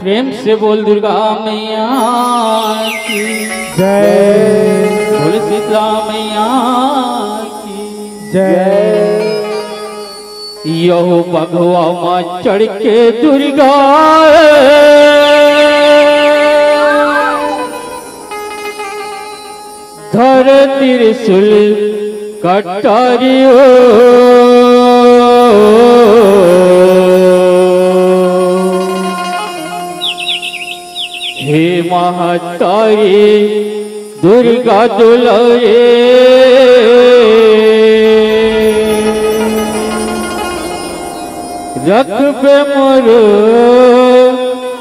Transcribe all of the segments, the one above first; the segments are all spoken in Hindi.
प्रेम से बोल दुर्गा मैया की जय। बोल शीतला मैया की जय। यहो भगवा माँ चढ़ के दुर्गा धर त्रिशूल कटारियो हे महतारी दुर्गा दुलारे रख पे मोर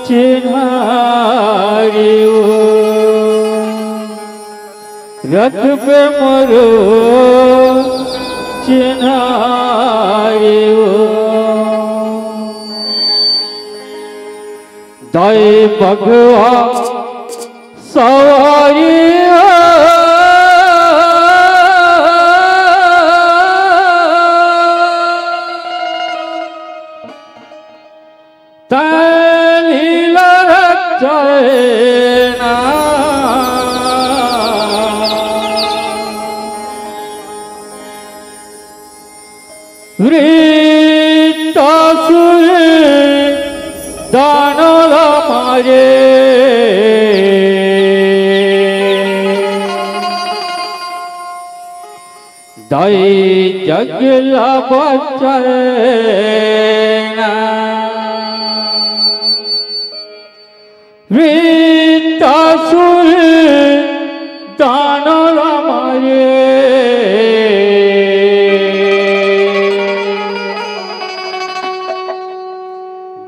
चिन्हारियो रख पे मोर चिन्हारियो दाई भगवा सवारी तलीला रचना वृत्तासुर दानव मारे दाई जगला बचना वृत्तासुर दानव मारे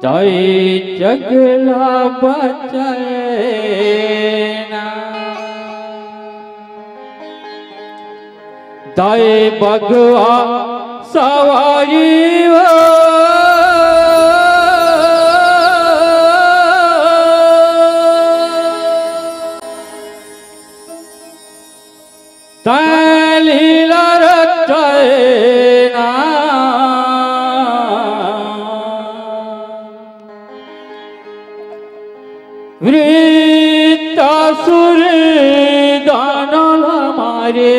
दाई जगला बचना दाई भगवा सवारी तलीला रचना वृत्तासुर दानव मारे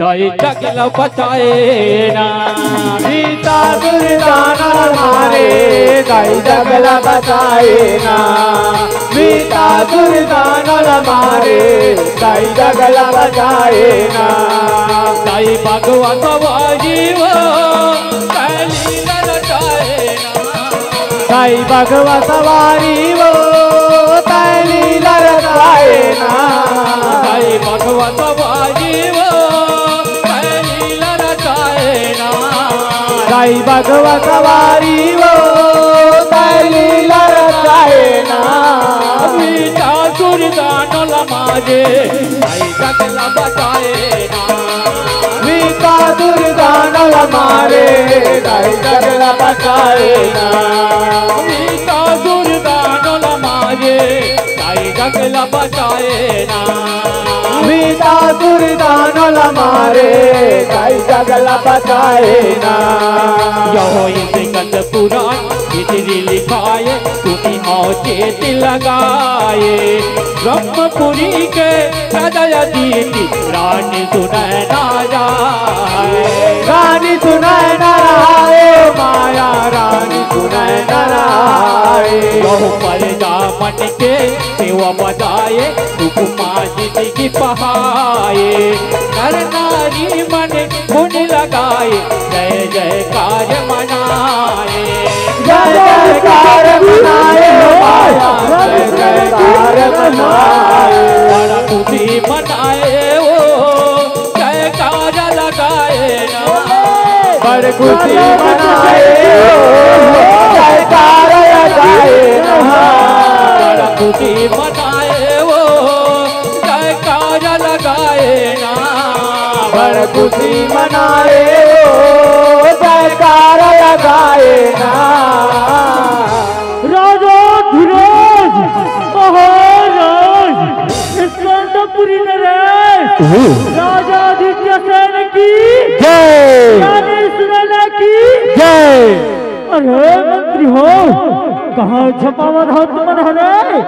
दाई जगला बचाए ना वृत्तासुर दानव मारे दाई जगला बचाए ना वृत्तासुर दानव मारे दाई जगला बचाए ना दाई भगवा सवारी वो तलीला रचाए ना दाई भगवा सवारी वो तलीला रचाए ना दाई भगवा सवारी वो तलीला रचाए ना दाई भगवा सवारी वो तलीला रचाए ना वृत्तासुर दानव मारे दाई जगला बचाए ना वृत्तासुर दानव मारे दाई जगला बचाए ना वृत्तासुर दानव मारे दाई जगला बचाए ना वृत्तासुर दानव मारे दाई जगला बचाए ना यहो इसे कंद पुराण भीतरी लिखाए तुमी औचेत लगाए ब्रह्मपुरी के हृदय दीति रानी सुनय ना जाए रानी सुनय न रहाए माया रानी सुनय न रहाए यहो परदा मन के सेवा बजाए उपमा जिंदगी पहाए नर नारी मन गुण लगाए जय जयकार मनाए जय जयकार मनाए माया जय जयकार मनाए बड़ा खुशी मनाए वो जयकार लगाए ना बड़ खुशी मनाए जयकार लगाए ना बड़ा खुशी मनाए वो जयकार लगाए ना बड़ खुशी मनाए जयकार लगाए ना राजा धीरज महाराज स्कंदपुरी नरेश राजा आदित्य सेन की जय। अरे मंत्री हो कहाँ छपावत हो तुम हरे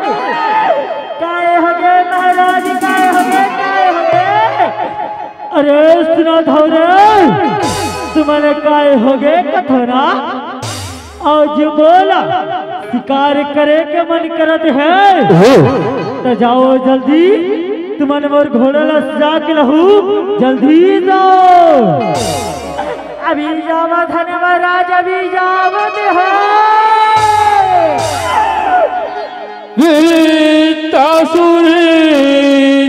काय हगे महाराज काय हगे अरे सुना था रे तुम्हारे काय होगे कथोना आज बोला शिकार करे के मन करत है तो जाओ जल्दी तुम्हारे मोर घोड़ा सजा के लहू जल्दी जाओ अभी जावत है महाराज अभी जावत है तासुर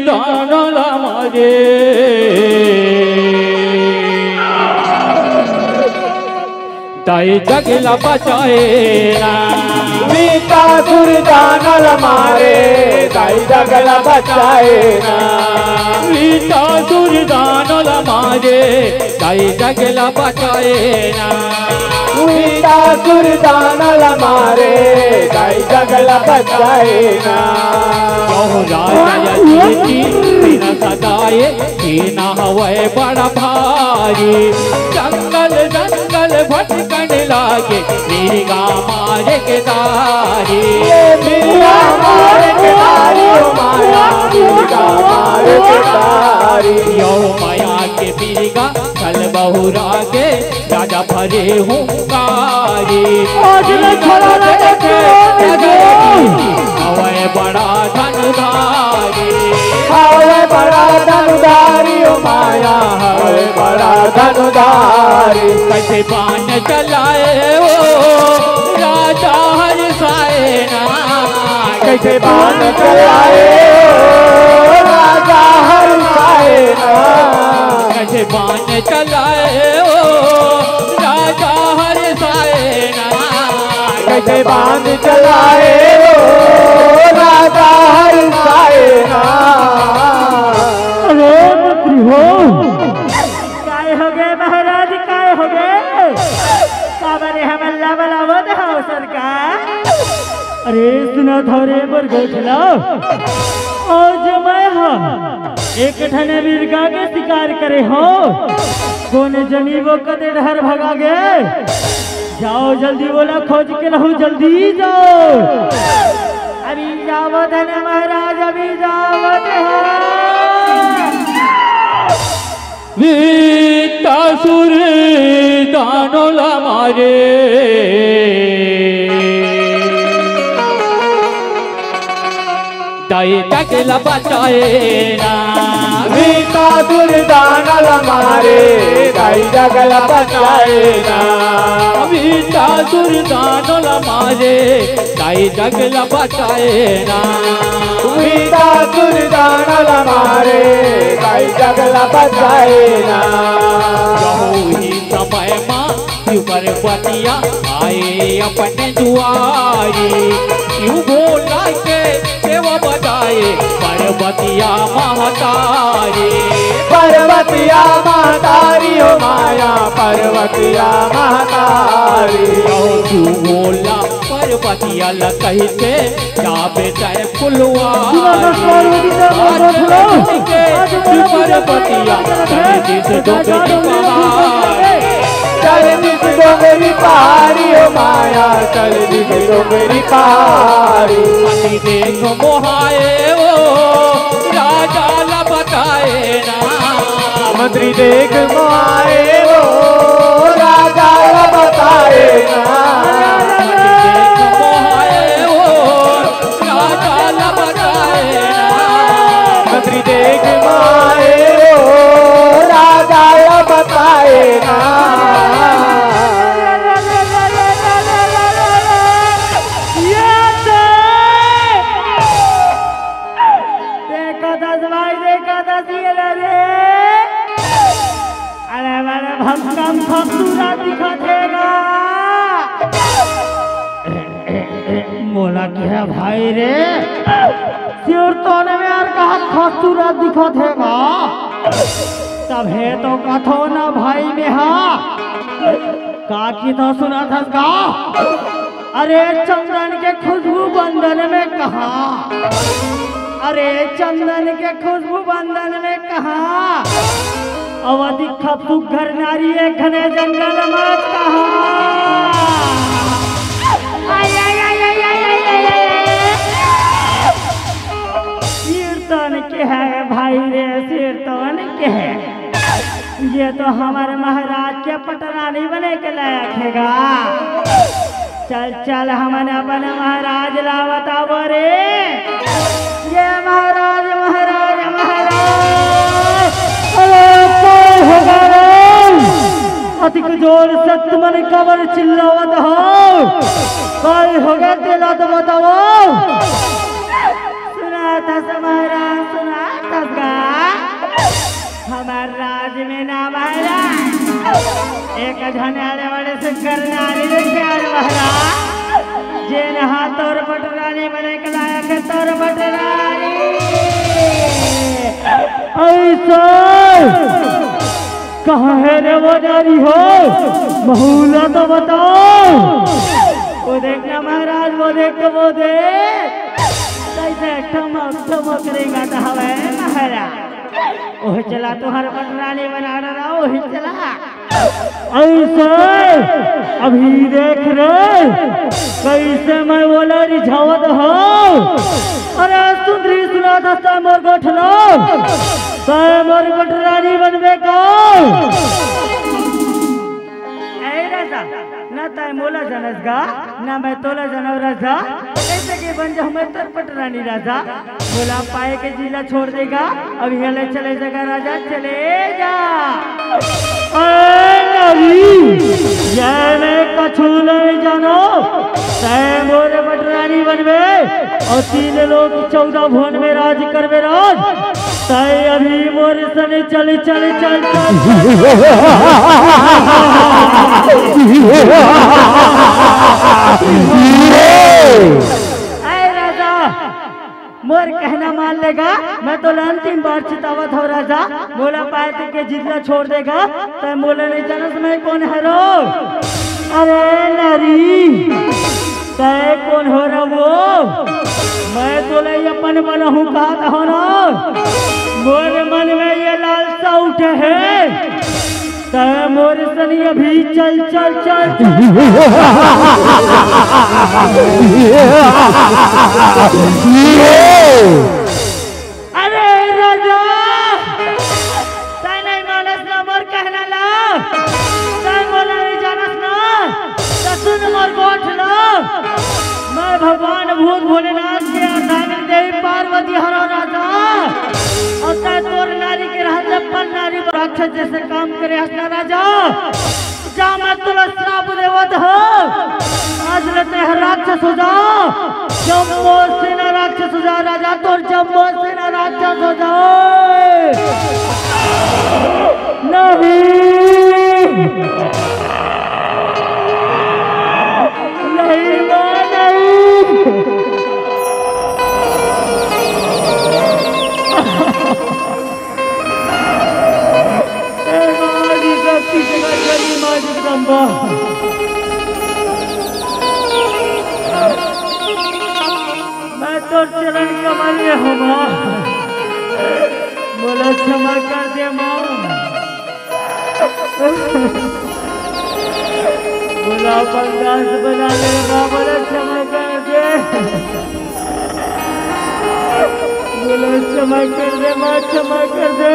दानला मारे ताई जगला बचाए ना तासुर दानल मारे ताई जगला बचाए ना तासुर दानला मारे ताई जगला बचाए ना तासुर दानल मारे ताई जगला बचाए ना सदाए सीना हवे बड़ा भारी जंगल जंगल भटकन लागे मिर्गा मारे के तारी मिर्गा मारे के तारी माया मिर्गा मारे के तारी यो माया के मिर्गा चल बहुरा के राजा भरे हूँ कारी हवे बड़ा धनधारी हवे बड़ा धनुधारी माया हवे बड़ा धनुधारी कैसे बाण चलाए ओ राजा हरसाए ना कैसे बाण चलाए ओ राजा हरसाए ना कैसे बाण चलाए ओ राजा हरसाए ना कैसे बाण चलाए ओ राजा हरसाए ना अरे मंत्री हो काय हो गए महाराज काय हो गए काबरे हमला बलावत हो सरकार अरे सुना था रे पर गोठला आज मैं हाँ एक ठने मिर्गा के शिकार करे हो कौन जनी वो कदे डहर भगा गए जाओ जल्दी बोला खोज के रहू जल्दी जाओ अभी जावत है महाराज अभी जावत है तासुर दानोला मारे दाई तकला बचाए ना तासुर दानल मारे दाई जगला बचाए ना तासुर दानोला मारे दाई जगला बचाए ना तासुर दानल मारे दाई जगला बचाए ना ही समय माँ पर्वतिया आए अपने दुआरी क्यों बोला के सेवा बताए पर्वतिया महतारी पर्वतिया महतारी हो माया पर्वतिया महतारी क्यों बोला पर्वतिया कहते जाबे तय पुलवा पर्वतिया चल दिस डोंगरी पहाड़ी हो माया चल दिस डोंगरी पहाड़ी अति देख मोहाए ओ राजा ला बताए ना मंत्री देख मोहाए ओ राजा ला बताए ना देख मोहाए ओ राजा ला बताए ना मंत्री देख मोहाए ओ राजा ला बताए ना बोला क्या भाई रे सिर तोने में यार कहा खूबसूरत दिखत हैगा तब है तो कथो ना भाई में हा का की तो सुना था का अरे चंदन के खुशबू बंधन में कहा अरे चंदन के खुशबू बंधन में कहा अवधि खपू घर नारी घने जंगल में कहा ये तो हमारे महाराज के पटरानी बने के लायक हैगा। चल चल हमने अपने महाराज ला बताओ रे। ये महाराज महाराज महाराज अरे होगा रे। अधिक जोर से तुमने कबर चिल्लावत हो कोई होगा तेला तो बताओ। सुना था महाराज सुना था हमारे राज में ना महाराज एक झनारे वाले से करनारी देखे महाराज जे नहा तोर पटरानी बने के लायक है तोर पटरानी। ऐसा कहाँ है रे वो नारी हो महूला तो बताओ। वो देखना महाराज वो देख वो देख कैसे ठमक ठमक करेगा तो हमें महाराज ओह चला तुहर पटरानी बना रहा वही चला। ऐसे अभी देख रे कैसे मैं बोला रिझावत हो। अरे सुंदरी सुना था मोर गोठलो मोर पटरानी बनबे को ना ताय मोला जनस गा ना मैं तोला जनव राजा कैसे के बन जाऊं मैं तर पटरानी राजा। बोला पाए के जिला छोड़ देगा अब यहाँ चले जाएगा राजा चले जा। कछु नहीं जानो तय मोरे पटरानी बनवे और 3 लोग 14 भुवन में राज करवे राज तय अभी मोरे सने चले चले चल राजा मोर कहना मान लेगा मैं तो अंतिम बार चितावत हो राजा। बोला पाए के जितना छोड़ देगा तो मोला नहीं जानस मैं कौन है रो। अरे नारी तय कौन हो रहा वो मैं तो नहीं अपन मन हूँ कहा हो ना मोर मन में ये लालसा उठे है तय मोर सनी अभी चल चल चल, चल। अरे राजा तय नहीं मानस ना मोर कहना ला तय बोला नहीं जानस ना तो सुन मोर गोठ लो मैं भगवान भूत भोलेनाथ के अर्धांगिनी देवी पार्वती हरो राजा और तय तोर नारी के रहते पर नारी राक्षस जैसे काम करे हसना राजा जा मैं तुला श्राप देवत हो आज लेते हैं राक्षस हो जा जम्बो सेना राक्षस हो जा राजा तोर जम्बो सेना राक्षस हो जाओ। नहीं नहीं मैं तो चरण कमल में हूँ माँ बोला क्षमा कर दे माँ बोला बंगास बना ले माँ बोला क्षमा कर दे बोला क्षमा कर दे माँ क्षमा कर दे।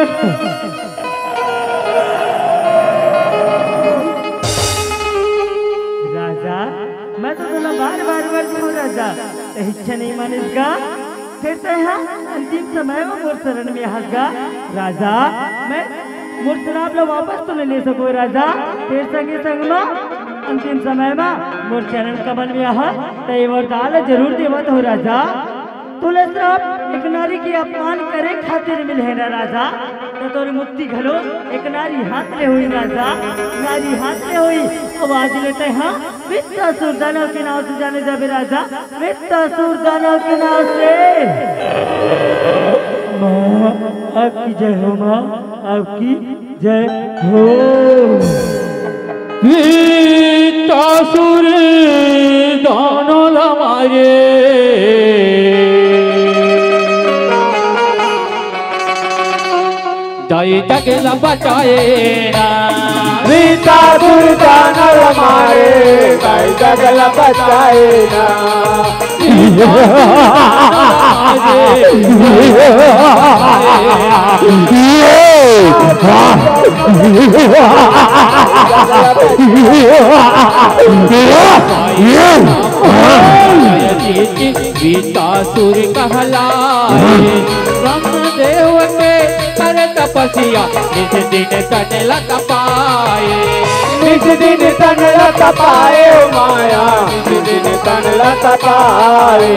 मैं तो बोला बार क्यों राजा इच्छा नहीं मानेगा फिर तो यहाँ अंतिम समय में मोर शरण में हंसगा राजा मैं मोर शराब लो वापस तो नहीं ले सको राजा फिर संगे संग में अंतिम समय में मोर चरण कमल में आहा तय मोर दाल जरूर देवत हो राजा तुले श्राप एक नारी की अपमान करे खातिर मिले ना राजा तो तोरी मुक्ति घलो एक नारी हाथ ले हुई राजा नारी हाथ ले हुई अब आज लेते हैं वित्तासुर दानव के नाम से जाने जाबे राजा वित्तासुर दानव के नाम से। माँ आपकी जय हो माँ आपकी जय हो। वित्तासुर दानव हमारे जय जगला बचाए ना वित्तासुर दानव हमारे जय जगला बचाए ना वीतासुर कहलाए ब्रह्मदेव के कर तपस्या निज दिन तन तपाए निज दिन तन तपाए माया निज दिन तन तपाए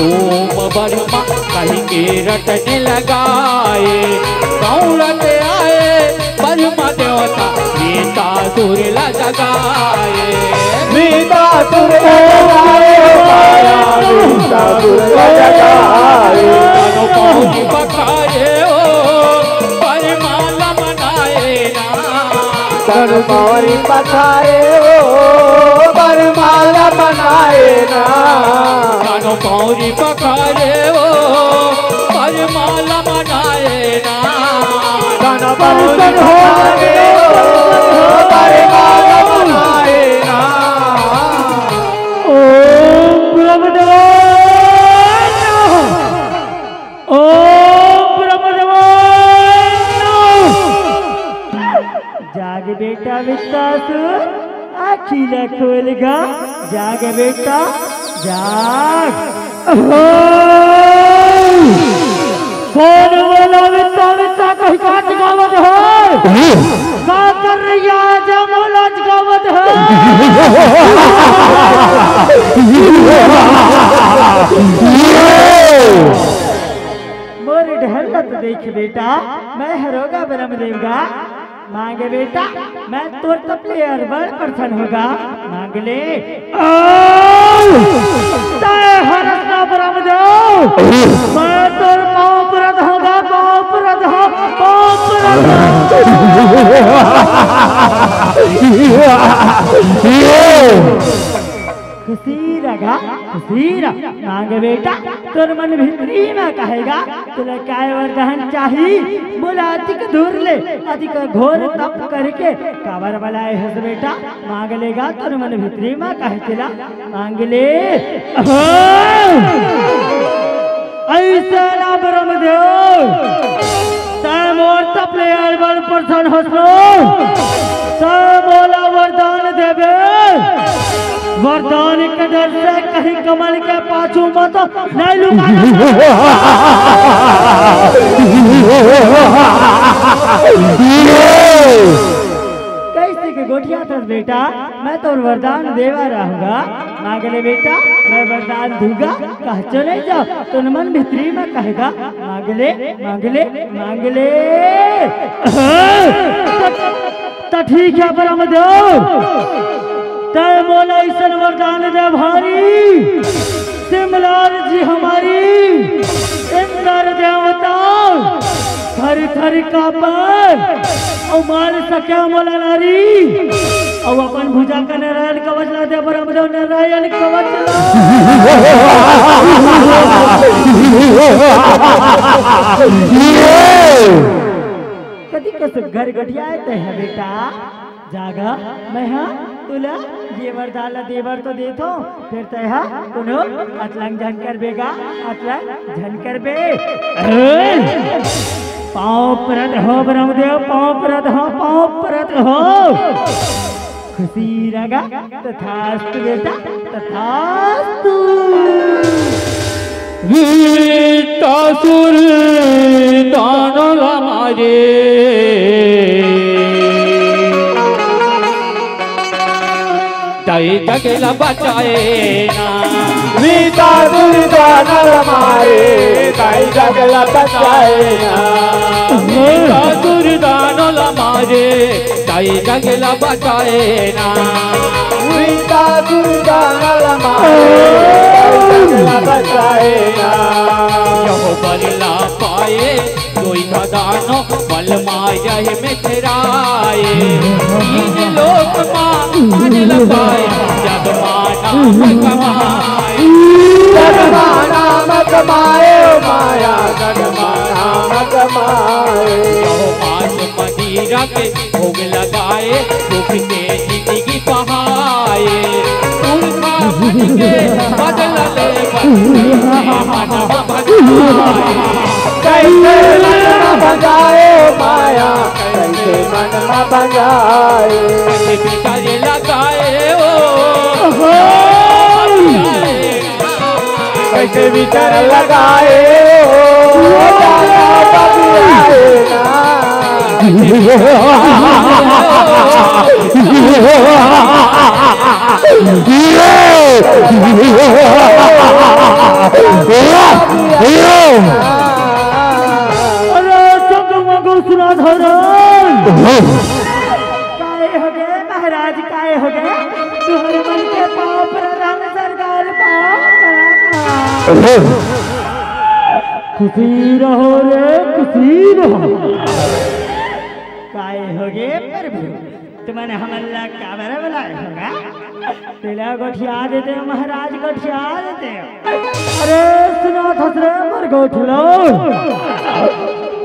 ओम बर्मा कहीं के रटने लगाए दौड़त आए बर्मा देवता वीतासुर ला जगाए वीतासुर लगाए माया वीतासुर लगाए पहुँच बखाए ओ परमाला मनाए ना तन पौरी पखाए ओ परमाला बनाए ना कानो पौरी बखाए ओ परमाला मनाए ना तन पौरी पखाए ओ परमाला बनाए ना ओम ब्रह्मदेवाय नमः ओम ब्रह्मदेवाय नमः जाग बेटा वित्तासुर आखिला खोलगा जाग बेटा जाग कौन बोला वित्ता वित्ता कहीं काट गावत है का कर रही आज मोलाज गावत है मोर ढहलत देख बेटा मैं हरोगा ब्रह्मदेव का मांगे बेटा मैं तोर तपले और बड़ प्रसन्न होगा मांग ले हरसना ब्रह्मदेव मैं तोर पाँव परत होगा पाँव परत हो पाँव परत खुशी रगा खुशी रगा मांगे बेटा तोर मन भीतरी में कहेगा तुला काय वरदान चाही बोला अधिक दूर ले अधिक घोर तप करके कावर बलाए हस बेटा मांग लेगा तोर मन भीतरी में कहे चला मांग ले ऐसा ना ब्रह्मदेव तय मोर तप ले बड़ प्रसन्न हसलो तय बोला वरदान देवे वरदान के डर से कहीं कमल के पाछू मत नहीं लुका कैसे के गोटिया था बेटा मैं तो वरदान देवा रहूंगा मांग ले बेटा मैं वरदान दूंगा कह चले जाओ तो मन भीतरी में कहेगा मांग ले मांग ले मांग ले तो ठीक है ब्रह्मदेव तय मोला ईसन वरदान दे भारी सिमलार जी हमारी इंद्र देवता थर थर का पर और मार सके मोला नारी और अपन भुजा का नारायण कवच ला दे ब्रह्मदेव नारायण कवच कदी कसु घर गठिया है बेटा जागा मैं हाँ तुला ये वरदान देवर तो देतो फिर तय कुनो अतलंग झन कर बेगा अतलंग झन कर बे पाँव परत हो ब्रह्मदेव पाँव परत हो खुशी रगा तथास्तु बेटा तथास्तु वीतासुर दानव हमारे ताई जगला बचाए ना वीतासुर दानव हमारे ताई जगला बचाए ना वीतासुर दानव हमारे ताई जगला बचाए ना वीतासुर दानव हमारे ताई जगला बचाए ना यहो बदला पाए कोई दानो बल माया में ठहराए तीन लोक मान लगाए जब नाम कमाए माया नाम कमाए पास मदीरा के भोग लगाए दुख के जिंदगी बहाए बदल ले कैसे मन न बजाए माया, कैसे मन न बजाए, भीतर लगाए ओ कैसे भीतर लगाए ओ जाना बजाए ना। अरे सुना काहे हो गए महाराज, काहे हो गए? तुम्हारे मन के पाँव प्रधान सरकार पाँव खुशी रहो रे, खुशी रहो। काहे हो गए प्रभु? तुम्हारे हमला काबर बुलाए होगा? तिला गोठिया देते हो महाराज, गोठिया देते हो। अरे सुना थसरे मर गोठलो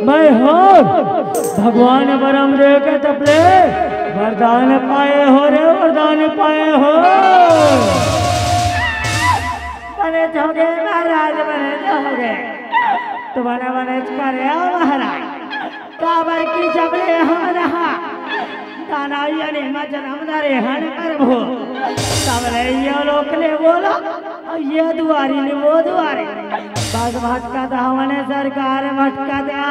मैं हूँ भगवान बरमदेव के तपले वरदान पाए हो रे, वरदान पाए हो। बने जोगे महाराज, बने जोगे तुम्हारे बने करे महाराज। काबर की जबले हम रहा दाना यानी जन्म दरे हन प्रभु तबले ये लोग ले बोला ये दुआरी ने वो दुआरी बस भटका था हमने सरकार भटका दिया।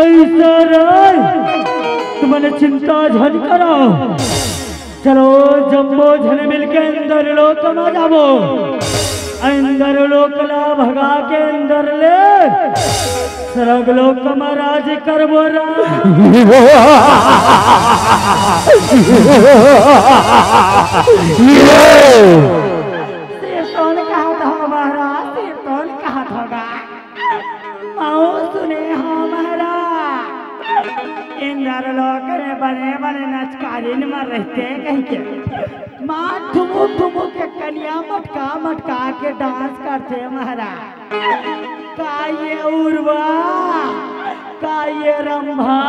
ऐसा रे तुमने चिंता झन करो, चलो जम्बो झन मिलके अंदर लोक में जाबो, अंदर लोक ला भगा के अंदर ले सरग लोक महाराज करबो रा। तीर्थन कहा था महाराज, तीर्थन कहा था आओ सुने हाँ महाराज। इंदर लोक में बने बने नचकारिन में रहते कहीं के माँ ठुमु ठुमु के कन्या मटका मटका के डांस करते महाराज। का ये उर्वा, का ये रंभा,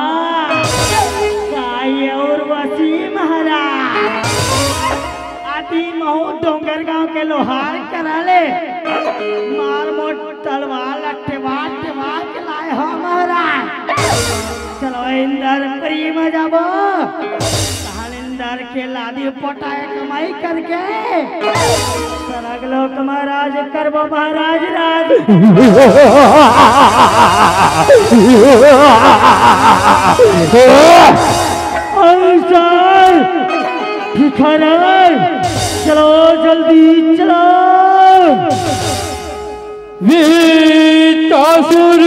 का ये उर्वशी महाराज। आदि महू डोंगर गांव के लोहार करा ले मार मोट तलवार लट्ठेवा टेवा के लाए हो महाराज। चलो इंदर प्री में जाबो, इंदर के लादी पोटाए कमाई करके सरग लोक महाराज करबो महाराज राज। चलो जल्दी चलो। वीतासुर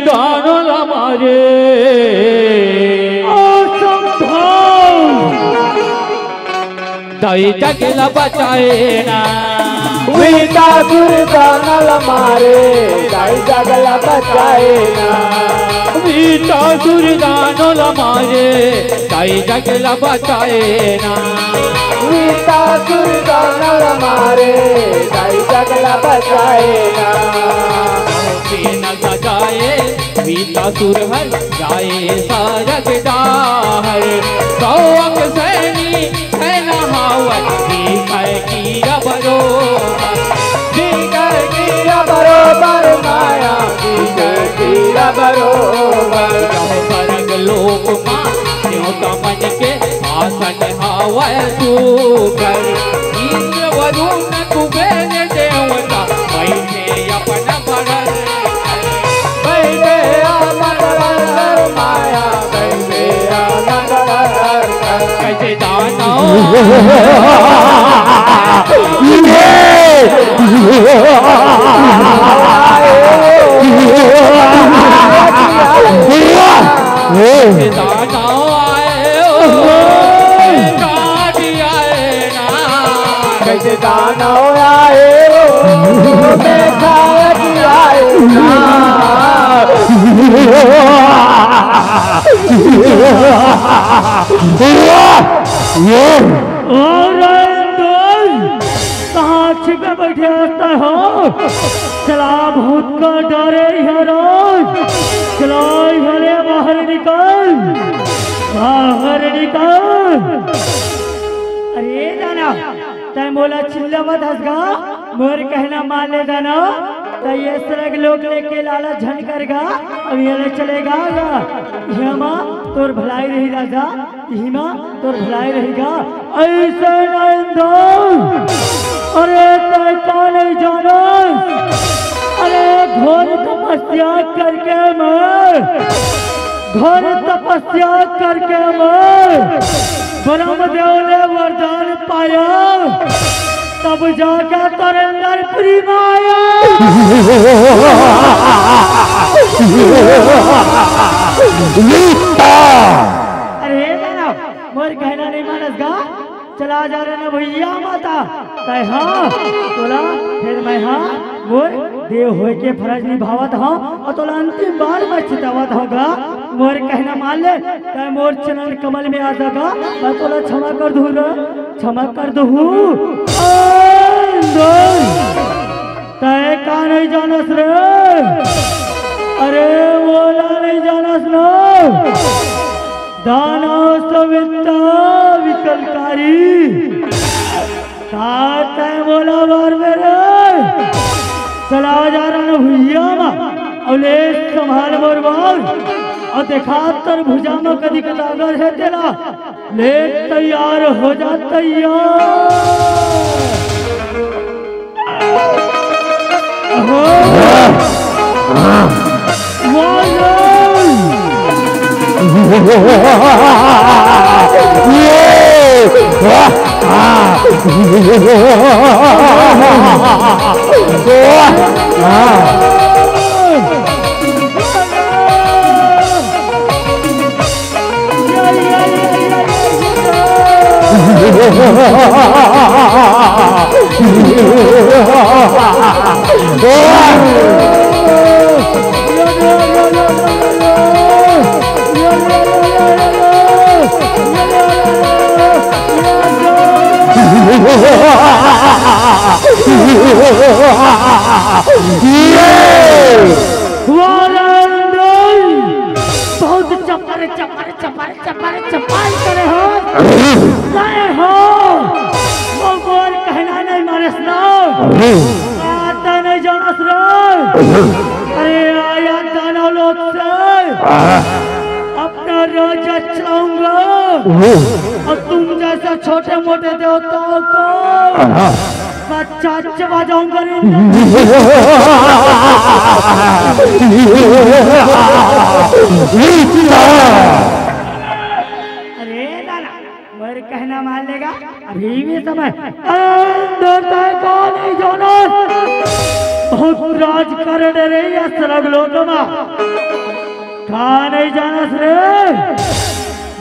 दानव हमारे दाई जगला बचाए ना, वीतासुर दानव मारे दाई जगला बचाए ना, वीतासुर दानव हमारे दाई जगला बचाए ना, वीतासुर दानव मारे दाई जगला बचाए ना। न सजाए वीतासुर हर जाए सारग डाहर, सौक सैनी है नहावत कीरा बरोबर, कीरा बरोबर माया कीरा बरोबर। सरग लोक माँ त्यों तमन के आसन हवा सुकर, इंद्र वरुण कुबेर देवता बैठे अपन बरर, बैठे अपन बरर माया बैठे अपन बरर। कैसे दानव दानव आए गाड़ी आए ना, कैसे दानव आए आए कहाँ छिपे बैठे रहता हो? चला भूत का डरे रोज, चलो हरे बाहर निकल, बाहर निकल। अरे दाना तय मोला चिल्लावत हसगा मोर कहना मान ले दाना तय ये सरग लोग लेके लाला झन करगा अब ये चलेगा हिमा तोर भलाई रही राजा हिमा तोर भलाई रहेगा ऐसे नंदो अरे तय का नहीं जाना अरे घोर तपस्या करके मैं ब्रह्मदेव ने वरदान पाया तब जाकर तेरे अंदर प्रेम आया। अरे दाना मोर कहना नहीं मानसगा चला जा रहे ना भैया माता तय हाँ तोला फिर मैं हाँ मोर देव होए के फर्ज निभावत हाँ और तोला अंतिम बार मैं चितावत होगा मोर कहना मान ले तय मोर चरण कमल में आ जागा मैं तोला क्षमा कर दूँ तय का नहीं जानस रे अरे बोला नहीं जानस ना दाना सविता विकलकारी तय बोला बार मेरे चला जा रहा ना भैया अवले संभाल मोर बार और देखा तर भुजा में कदी कदागर है तेरा ले तैयार हो जा तैयार बहुत चपाल करे हो बोल कहना नहीं मानस ना आता नहीं जानस रे अरे आया दानव लोग से अपना राजा चलाऊंगा और तुम जैसा छोटे मोटे देवताओं को बच्चा चबा जाऊंगा अरे लाला मेरे कहना मान लेगा अभी भी समय नहीं जाना बहुत राज कर डरे या सरग लोग का नहीं जानस रे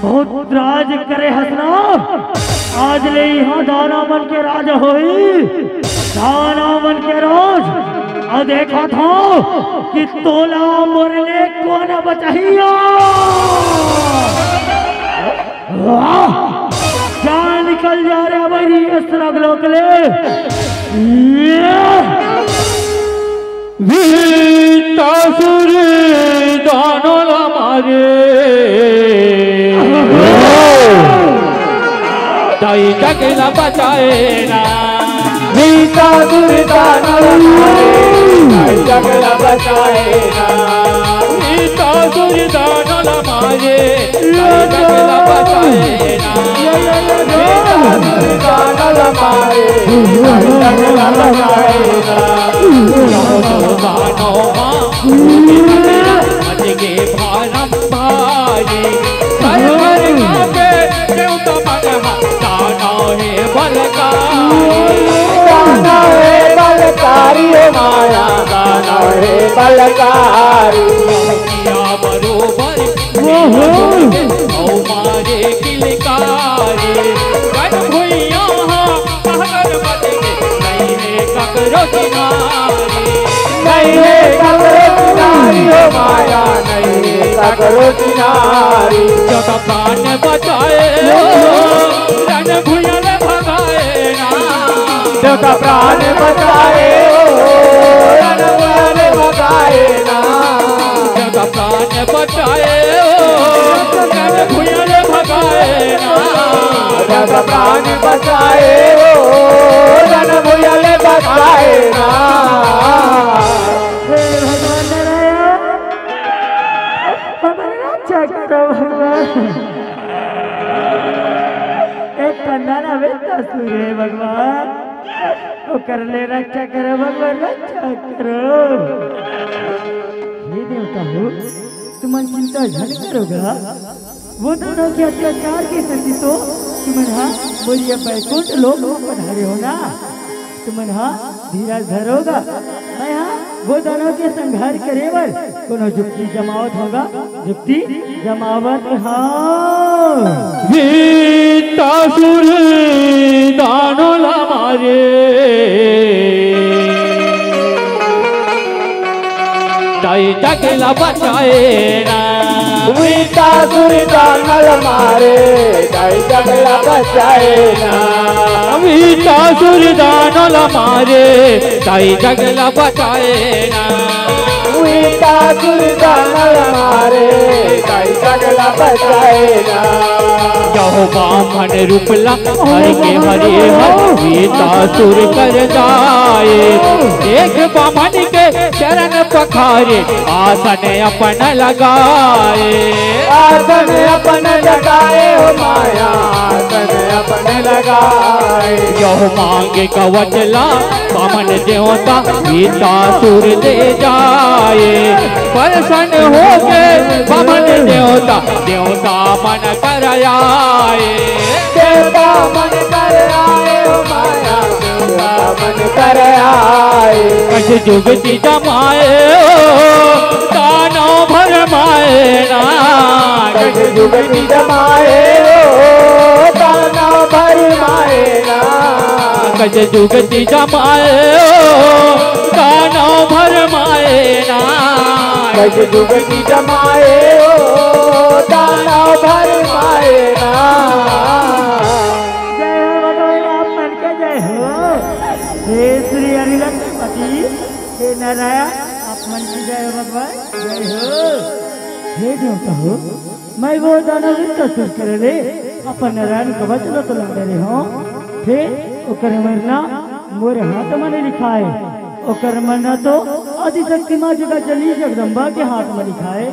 बहुत राज करे हसना आज ले यहाँ दाना बन के राज होई दाना बन के राज और देखा था कि तोला मोरले को न बचाइया क्या निकल जा रहा भाई इस रगलों के लिए वीतासुर दानव हमारे ताई जग न बचाए ना वीतासुर दानव हमारे ताई जग न बचाए ना वीतासुर दानव हमारे ताई जग न बचाए ना वीतासुर दानव हमारे ताई जग न बचाए ना के भारम भाई बलकारी माया दाना है बलकारी बरोबर मारे किलकारी भैया नहीं है ककरो किनारी नहीं है ककरो किनारी हो माया नहीं है ककरो किनारी जब प्राण बचाए रन भुयल भगाए ना जब प्राण बचाए रन भुयल भगाए ना जब प्राण बचाए रन भुयल भगाए ना जब प्राण बचाए एक कन्ना ना बेटा सूर्य भगवान वो कर ले रक्षा करो भगवान रक्षा करो। ये देवता हो तुम चिंता झल करोगा वो दोनों के अत्याचार के प्रति तो तुम्हारा बोलिए बैकुंठ लोग पधारे हो ना तुम्हारा धीरज धरोगा मैं यहाँ वो दोनों के संघार करेवर कोनो जुक्ति जमावट होगा जुक्ति जमावट हाँ वीतासुर दानों मारे दाई जगला बचाए ना वीतासुर दानल मारे दाई जगला बचाए ना वीतासुर दानों मारे दाई जगला बचाए ना वीतासुर दानल मारे दाई जगला बचाए ना यहो बामन रूपला हर के हरे हर वीतासुर कर जाए एक बामन के चरण पखारे आसन अपन लगाए आसन अपन लगाए हो माया आसन अपन लगाए यहो मांगे कवचला बामन देवता वीतासुर ले जाए प्रसन्न हो गए बामन देवता देवता मन कर आए देवता मन कर आए हो माया देवता मन कर आए कछ जुगति जमाए दानों भरमाए ना कछ जुगति जमाए हो दाना भरमाए ना कछ जुगति जमाए दानों भरमाए ना कछ जुगति जमाए हो दाना भरमाए ना। जय हो भगवान आप मन के जय हो हे श्री हरिलक्ष्मीपति हे नारायण आप मन की जय हो भगवान जय हो हे देवता हो मैं वो दानव वित्त कर ले अपन नारायण कवच तो लग रहे हो फिर ओकर मरना मोरे हाथ में लिखा है ओकर मरना तो आदिशक्ति माँ जगह जली जगदम्बा के हाथ में लिखा है।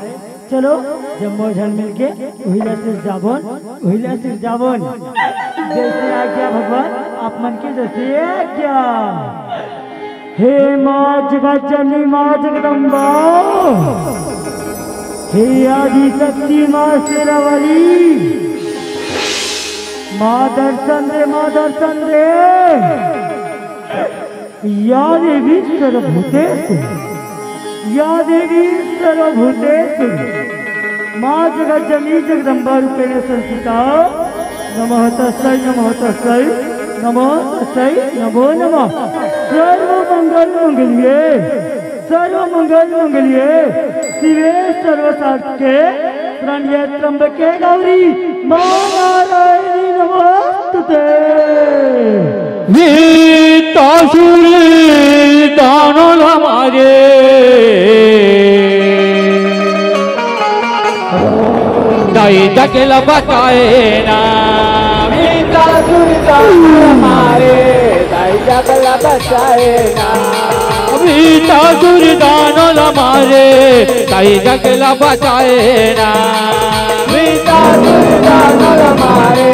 चलो जम्मो झल मिलके उहिला सिर जाबोन जैसे आज्ञा भगवान आप मन के जैसे आज्ञा हे माँ जगह जली माँ जगदम्बा हे आदिशक्ति माँ शेरावली माँ दर्शन दे या देवी सर्वभूतेषु माँ जगज्जनी जगदम्बा रूपेण संस्थिता नमः तस्यै नमो नमः सर्वमंगल मंगल्ये शिवे सर्वसाधिके शरण्ये त्र्यंबके गौरी माँ नारायणी नमोस्तुते। वीतासुर दानों हमारे दाई जगला बचाए ना वीतासुर दानल मारे दाई जगला बचाए ना वीतासुर दानों हमारे दाई जगला बचाए ना वीतासुर दानल मारे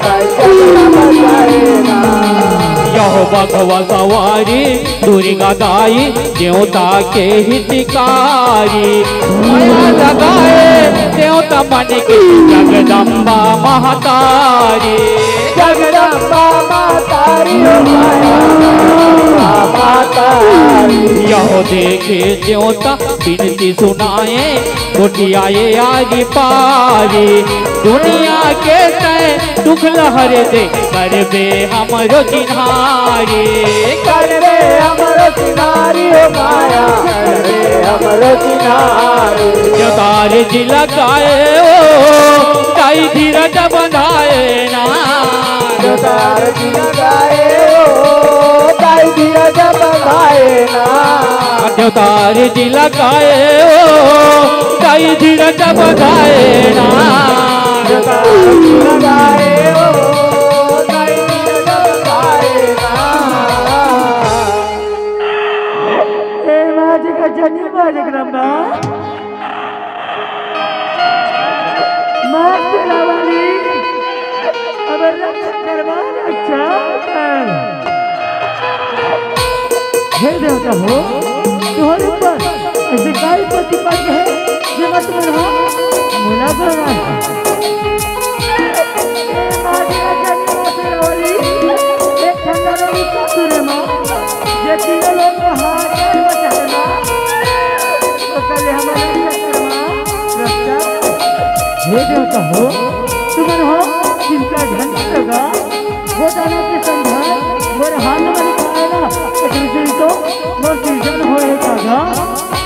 दाई जगला बचाए ना यहो भगवा सवारी दुर्गा दाई देवता के हितकारी माया लगाए देवता मन की जगदम्बा महतारी जगदम्बा महतारी हो माया महतारी यहो देखे देवता विनती सुनाए गोटियाए आगे पारी दुनिया के तय दुख लहर दे करबे हमरो चिन्हारी करबे हमरो चिन्हारी हो माया करबे हमरो चिन्हारी जतार जी लगाए ओ ताई धीरज बंधाए ना जतार जी लगाए ओ ताई धीरज बंधाए ना जतार जी लगाए ओ ताई धीरज बंधाए ना जतार जी लगाए ओ ताई धीरज बंधाए ना। हे माँ जगज्जनी माँ जगदम्बा माँ वाली अब करवा अच्छा हे देवता हो तुम्हारे ऊपर ऐसे काय प्रतिपक्ष है जो मत मना मुला करना एक ठंडा नहीं सुने माँ ये तीनों लोग हाथ बचाना तो कल हमारे हे देवता हो तुमन हो जिनका घंटा लगा वो जाने के संधान मेरे हाथ में निकालेगा लेकिन तो मोर सीजन होएगा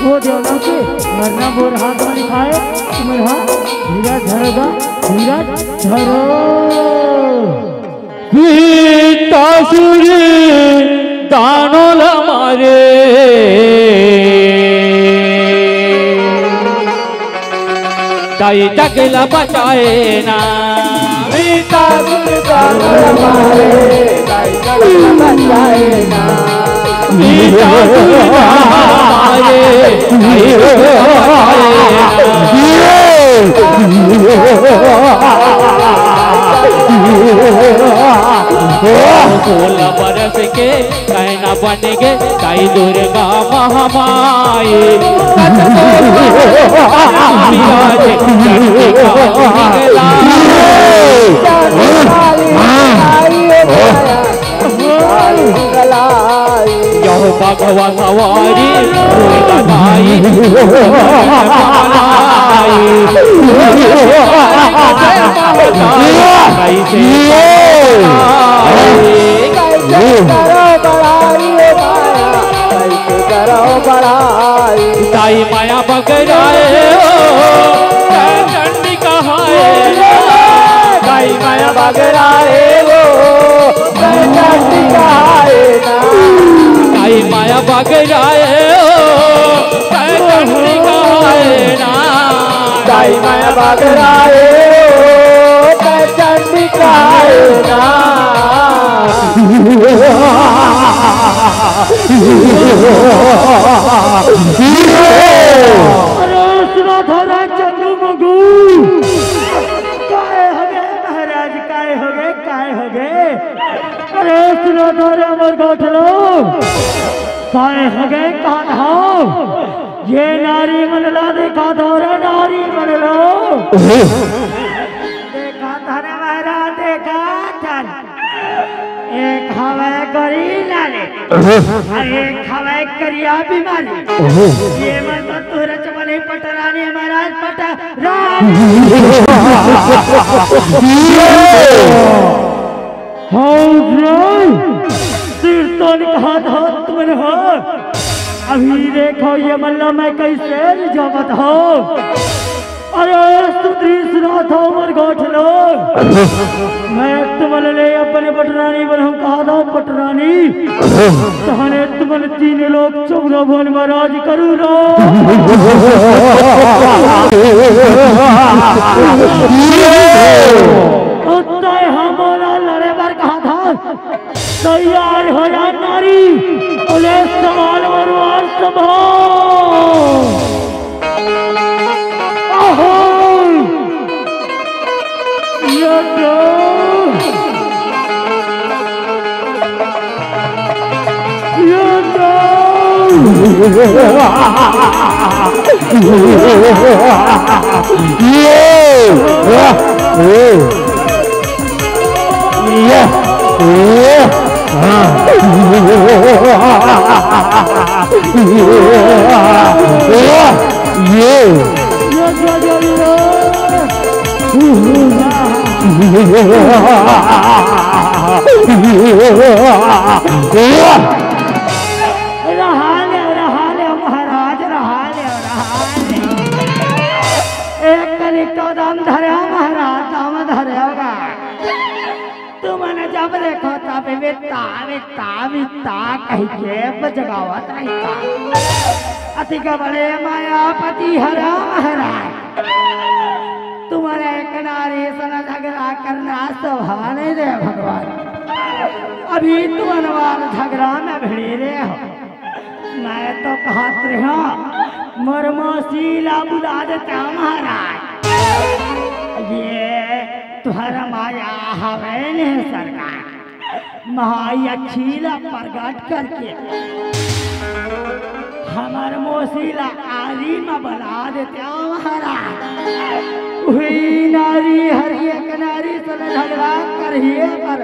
वो देवता के मरना मोर हाथ में निकाले तुम्हारे हाथ धीरज धरोगा धीरज धरो पीतासुर दानों लमारे ताई जगला बचाए ना पीतासुर दानों लमारे ताई जगला बचाए ना पीतासुर हमारे ताई जगला बचाए 16 बरस के कहना बन गए ताई दुर्गा महामाई भगवा सवारी ताई माया बगराए चंडी कहाए ताई माया बगराए वो चंडी कहाए ना ताई माया बगराए चंडी कहाए ना ताई माया बगराए चंडी कहाए ना अरे सुना थोड़ा चंदू मगू काय हो गए महाराज काय हो गए अरे सुना थोड़ा अमर गोठलो काय हो गए कान्हा ये नारी मनला देखा थोड़ा नारी मनलो देखा थाने महाराज देखा थान एक हवा गोरीला ने एक हवा करिया बीमारी ये मन तो तुहरा चमले पटरानी महाराज पटरानी सिर तो कहा था तुमने हो अभी देखो ये मल्ला मैं कैसे जबत हो अरे सुधरी सुना था उमर गोठ लो मैं तुमन ले अपने पटरानी बनूं कहा था पटरानी तहने तुमन 3 लोग 14 भवन महाराज करू रो उत्तर हमारा लड़े बार कहा था तैयार हो जा नारी बोले सवाल वरवार सभा महाराज एक तो दम धरे महाराज दम धरे होगा तुमने जब देखो तब वित्ता वित्ता वित्ता कह के बजगावत रहता अति का बड़े मायापति हरा महाराज तुम्हारे किनारे सना झगड़ा करना शोभा नहीं दे भगवान अभी तुम अनवार झगड़ा में भिड़ी रहे हो मैं तो कहत रहा मरमसीला बुला देता महाराज ये तुम्हारा माया हवे ने सरकार महाया छीला प्रगट करके हमार मोसीला आरी में बना देते हो महाराज। हुई नारी हर एक नारी से झगड़ा करिए पर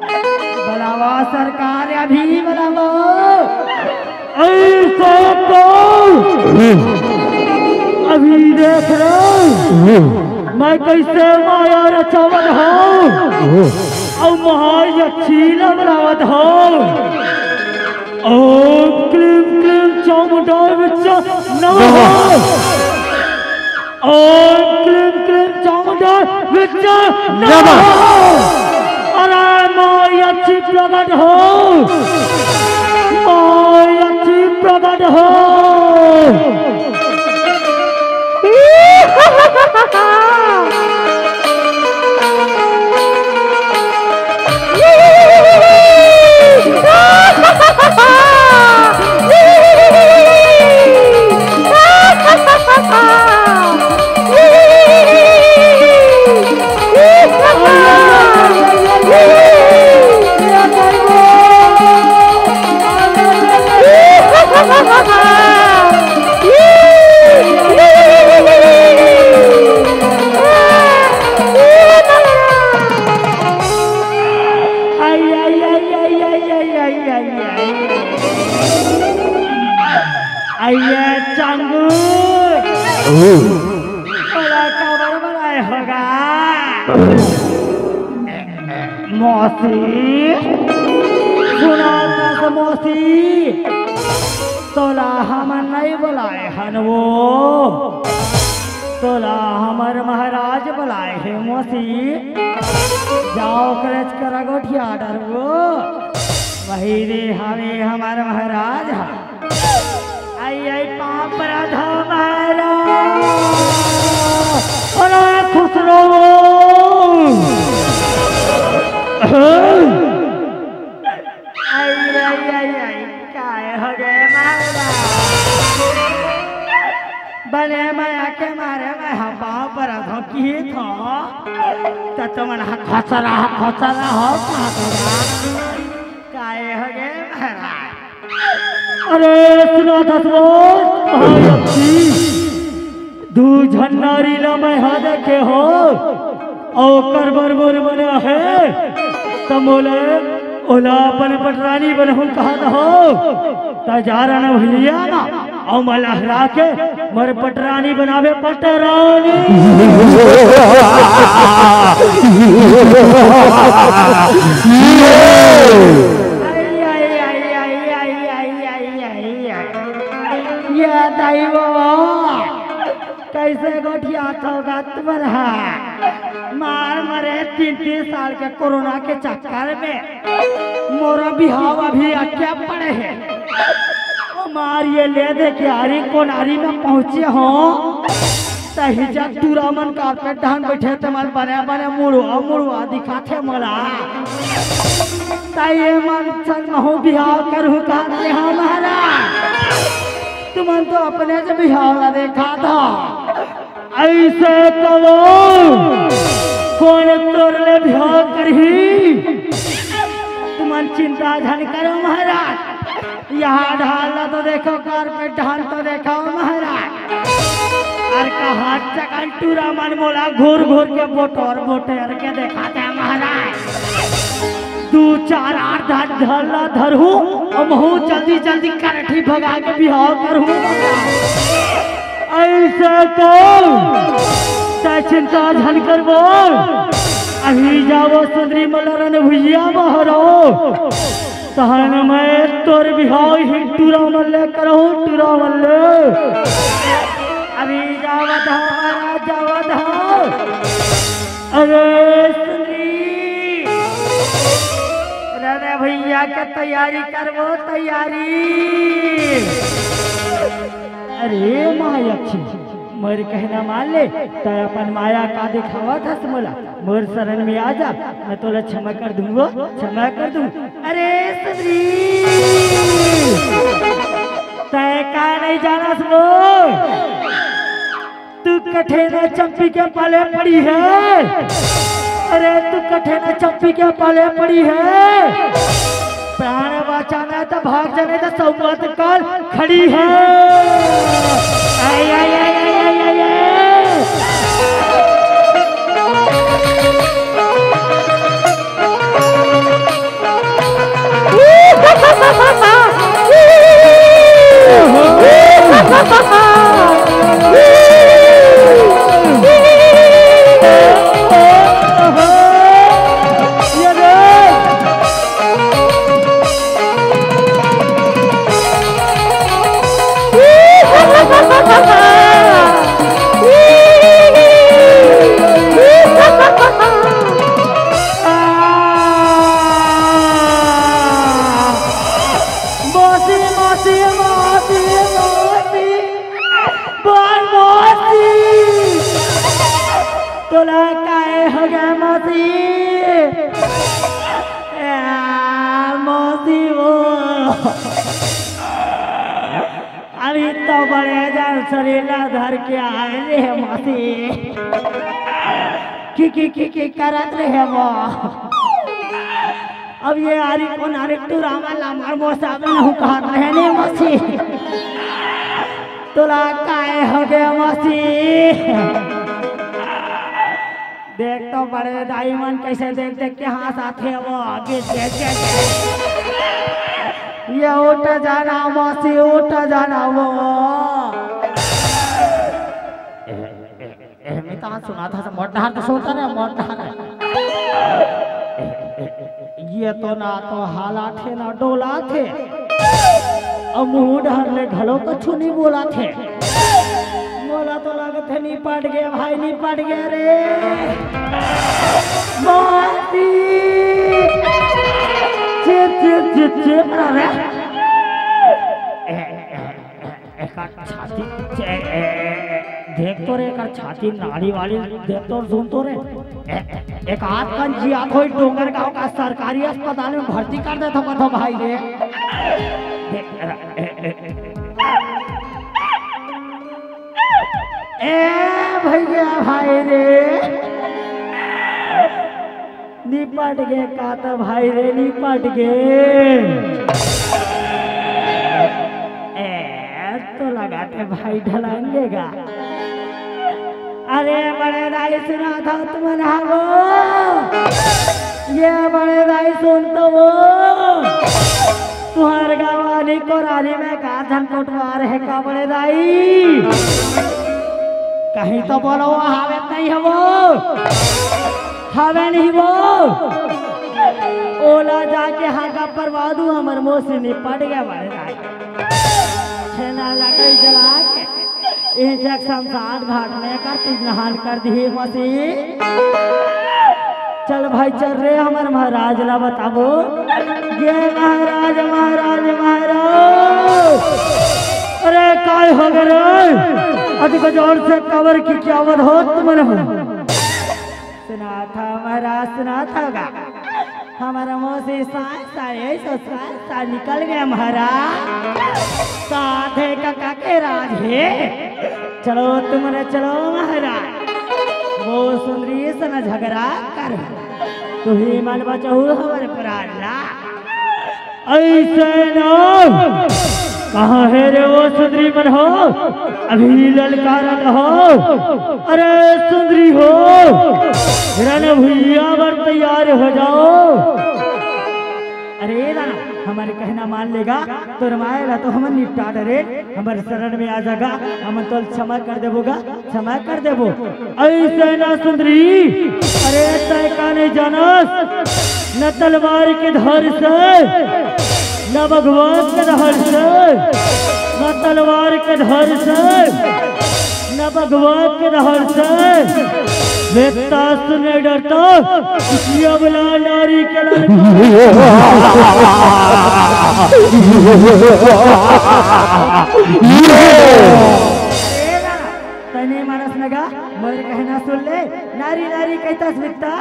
बुलावा सरकार अभी बुलावा ऐसा तो अभी देख रहा मैं कैसे माया रचावत हूँ और महाया छीला बनावत हूँ। ओम क्लीम क्लीम चामुंडाय विच्चा नमः। ओम क्लीम क्लीम चामुंडाय विच्चा नमः। अरे माया छी प्रकट हो, माया छी प्रकट हो। मौसी सुना तो मौसी तोला हम नहीं बुलाए हन वो तोला हमार महाराज बुलाए है मौसी जाओ करच करा गोठिया डर वो वही रे हमें हमारा महाराज आई आई पाप राधा महाराज अरे खुश रहो। बने माया के मारे मैं हम पाँव पर धोकी था तो मन खसरा हो काहे हो गए महाराज। अरे सुनो दसो दू झन्नारी ला मैं हा देखे हो और करबर बोल बना है तब बोले ओला अपन पटरानी बनहु कहा हो तजारा न भैया ना और मलहरा के मर पटरानी बनावे पटरानी। ये दैवो कैसे गोठिया तो तुम्हारा मार मरे 3 साल के कोरोना के चक्कर में मोरा बिहाव अभी अक्या पड़े है मार ये ले दे के आरी कोनारी में पहुंचे हो तहिजा दूरा मन कारपेट ढान बैठे तमन बने बने मुड़वा दिखाते मला ताये मन चल महु बिहाव करू कहते हाँ महाराज तुमन तो अपने से बिहाव ला देखा था ऐसे कहो कौन तोर ले बिहाव करही तुमन चिंता झन करो महाराज यहाँ ढालना तो देखो कारपेट ढाल तो देखो महाराज और कहा चकन टूरा मन बोला घूर घूर के बोटर के दिखाते हैं महाराज 2-4 8 ढालना धरू और महू जल्दी जल्दी करठी भगा के बिहाव करूँ ऐसा तो चिंता झन कर बोल अभी जाओ सुंदरी मलरन भुजिया बहरो तहन मैं तोर बिहाव ही टूरा मल्ले करो टूरा मल्ले अभी जावत हो अरे सुंदरी राधा भैया के तैयारी करवो तैयारी। अरे माया मोर कहना मान ले तो अपन माया का दिखावा था मोला मोर शरण में आ जा मैं तोला क्षमा कर दूंगा क्षमा कर दूं। अरे सुंदरी तय का नहीं जाना सुनो तू कठे न चंपी के पाले पड़ी है। अरे तू कठे न चंपी के पाले पड़ी है। प्राण बचाना तो भाग जाने तो संवाद काल खड़ी है। आई आई आई आई आई आई आई। अभी तो बड़े जन शरीला धर के आए रे मासी की करत रहे वो। अब ये आरी को नारे तू रामा लामार मोसा में हूँ कहा रहने मासी तोला काहे हो गया मासी। देख तो बड़े दाईमन कैसे देख देख के हाथ आते वो आगे देख ये उठ जाना मासी उठ जाना वो। मैं तो सुना था मोटा तो सोता ना मोटा ये तो ना तो हाला थे ना डोला थे और मुंह ढार ले घलो कछु नहीं बोला थे। बोला तो लगे थे नहीं पट गए भाई नहीं पट गए रे मासी। चिप रे छाती देख तो रे कर छाती नाड़ी वाली देख तो सुन तो रे एक हाथ का जिया कोई डोंगर गांव का सरकारी अस्पताल में भर्ती कर दे था मतलब भाई रे। भैया भाई रे निपट गए का तो भाई रे निपट गए। तो लगाते भाई ढलाएंगेगा। अरे बड़े दाई सुना था तुम्हारा वो ये बड़े दाई सुन तो वो तुम्हारे गावानी को रानी में का धन कोटवार है का बड़े दाई कहीं तो बोलो वो हावे नहीं है वो हावे नहीं वो ओला जाके हाका परवा दूं हमर मुंह से निपट गया बड़े दाई छेना लकड़ी जला के एक शमशान घाट में करती नहान कर दी मसी। चल भाई चल रे हमारे महाराज ला बताबो ये महाराज महाराज महाराज। अरे काय हो गए अधिक जोर से कवर की चावल हो तुम्हारे सुना था महाराज सुना था गा हमारा मुँह से सा निकल गया महाराज साधे का के राज है। चलो तुमने चलो महाराज वो सुंदरी से न झगड़ा कर तू ही मन बचाऊ हमारे प्राण ला ऐसे न कहाँ है रे वो सुंदरी मन हो अभी ललकारा हो। अरे सुंदरी हो रण भैया वर तैयार हो जाओ। अरे राना हमारे कहना मान लेगा तो रमाएगा तो हम निपटा डरे हमारे शरण में आ जाएगा हम तो क्षमा कर देवोगा क्षमा कर देवो ऐसे ना सुंदरी। अरे तय का नहीं जाना न तलवार के धार से न भगवान के धार से न तलवार के धार से न भगवान के धार से देखता सुने डरता किसी अबला नारी के तने मानस लगा मोर कहना सुन ले नारी नारी कहता स्मिता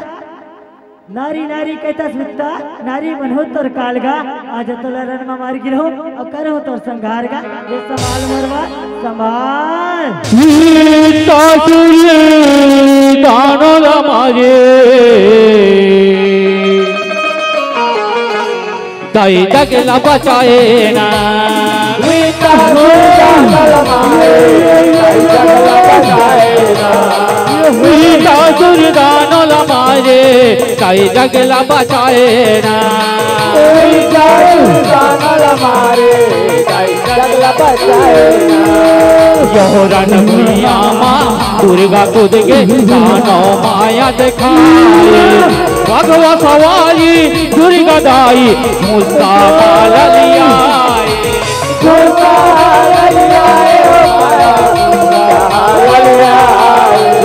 नारी नारी कहता स्मिता नारी बनहो तोर कालगा आज तोला रण में मार गिरहो और करहो तोर संघारगा ये संभाल मरवा संभाल मारे ताई जगला बचाए ना वीता सुरदानल मारे ताई जगला बचाए ना वीता सुरदानल मारे ताई जगला बचाए ना वीता सुरदानल मारे ताई जगला बचाए ना योरन भैया माँ दुर्गा खुद के दानो माया दिखाए भगवा सवारी दुर्गा दाई मुस्ता ललियाए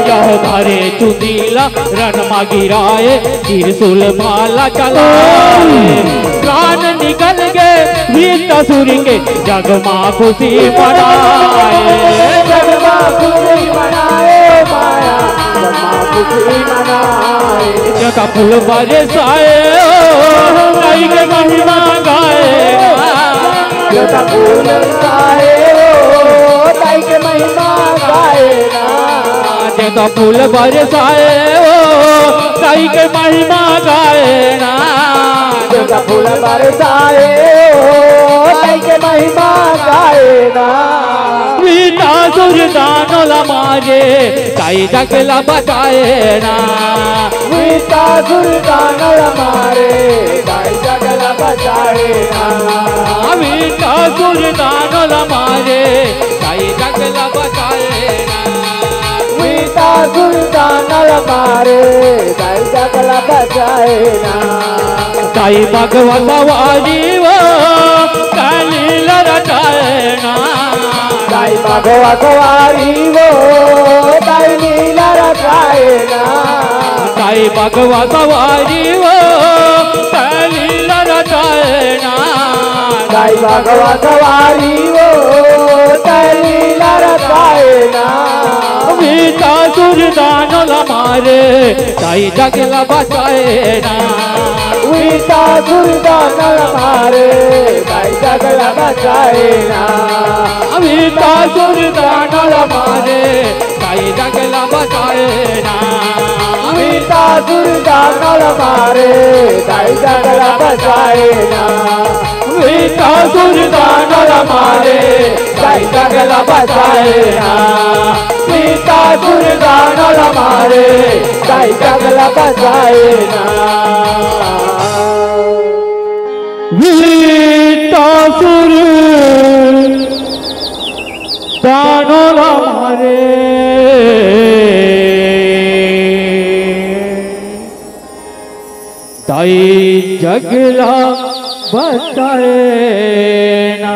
यह धरे चुदीला रन गिराए त्रिशूल माला चलाए प्राण निकल गए वीर असुर के जगमा खुशी मनाए जगमा खुशी मनाए माया जगमा खुशी मनाए जगह फूल बरसाए कई के महिमा गाए जगह फूल बरसाए ताई के महिमा गाए ना जगह फूल बरसाए कई के महिमा गाए ना जगह फूल बरसाए ताई के महिमा गाए ना वीता सुरदानल मारे ताई जगला बचाए ना वीता सुरदानल मारे ताई जगला बचाए ना वीता सुरदानल मारे ताई जगला बचाए ना वीता सुरदानल मारे ताई जगला बचाए ना ताई भगवत वारी वो कालील रचाए ना ताई भगवत वारी वो ताई लीला रचाए ना ताई भगवत वारी वो कालील रचाए ना ताई भगवत वारी वो ताई लीला रचाए ना वीता सुरदानल मारे ताई जगला बचाए ना वीता सुरदानल मारे ताई जगला बचाए ना वीता सुरदानल मारे ताई जगला बचाए ना वीता सुरदानल मारे ताई जगला बचाए ना वीता सुरदानल मारे ताई जगला बचाए ना वीता सुरदानल मारे ताई जगला बचाए ना वीता सुरदानल मारे ताई जगला बचाए ना।